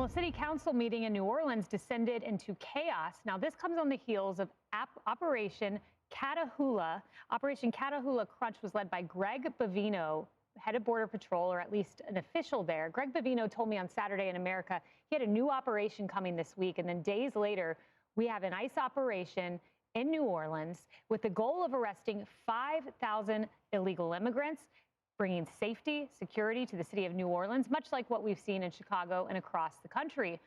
Well, a city council meeting in New Orleans descended into chaos. Now, this comes on the heels of Operation Catahoula. Operation Catahoula Crunch was led by Greg Bavino, head of Border Patrol, or at least an official there. Greg Bavino told me on Saturday in America he had a new operation coming this week. And then days later, we have an ICE operation in New Orleans with the goal of arresting 5,000 illegal immigrants, bringing safety, security to the city of New Orleans, much like what we've seen in Chicago and across the country.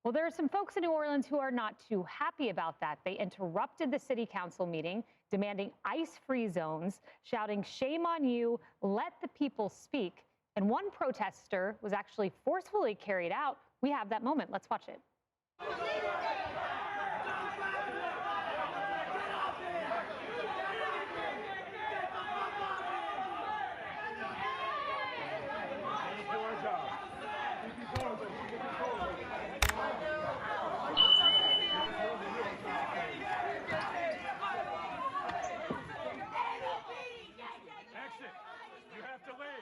Well, there are some folks in New Orleans who are not too happy about that. They interrupted the city council meeting, demanding ICE-free zones, shouting, "Shame on you, let the people speak." And one protester was actually forcefully carried out. We have that moment. Let's watch it.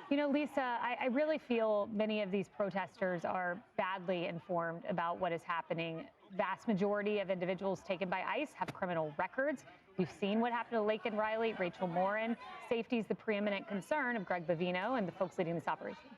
You know, Lisa, I really feel many of these protesters are badly informed about what is happening. Vast majority of individuals taken by ICE have criminal records. We've seen what happened to Laken Riley, Rachel Morin. Safety is the preeminent concern of Greg Bavino and the folks leading this operation.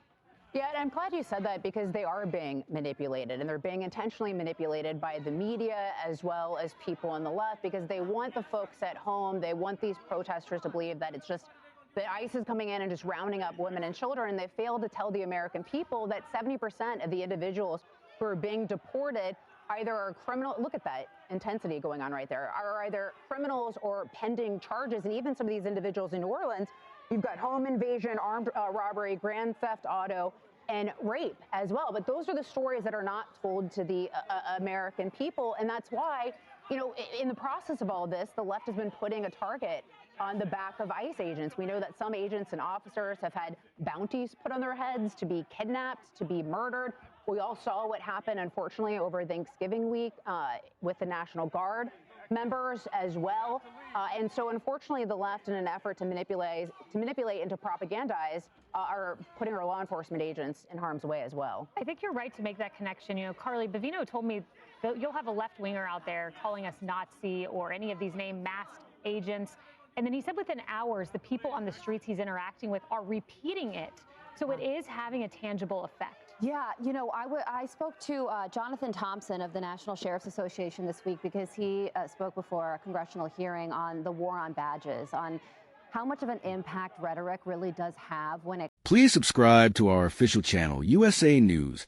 Yeah, and I'm glad you said that because they are being manipulated, and they're being intentionally manipulated by the media as well as people on the left, because they want the folks at home, they want these protesters to believe that it's just that ICE is coming in and just rounding up women and children. And they failed to tell the American people that 70% of the individuals who are being deported either are criminal, look at that intensity going on right there, are either criminals or pending charges. And even some of these individuals in New Orleans, you've got home invasion, armed robbery, grand theft auto, and rape as well. But those are the stories that are not told to the American people. And that's why, you know, in the process of all this, the left has been putting a target on the back of ICE agents. We know that some agents and officers have had bounties put on their heads to be kidnapped, to be murdered. We all saw what happened, unfortunately, over Thanksgiving week with the National Guard members as well. And so, unfortunately, the left, in an effort to manipulate and to propagandize, are putting our law enforcement agents in harm's way as well. I think you're right to make that connection. You know, Carly, Bavino told me that you'll have a left-winger out there calling us Nazi or any of these named masked agents. And then he said within hours, the people on the streets he's interacting with are repeating it. So it is having a tangible effect. Yeah, you know, I spoke to Jonathan Thompson of the National Sheriff's Association this week because he spoke before a congressional hearing on the war on badges, on how much of an impact rhetoric really does have when it... Please subscribe to our official channel, USA News.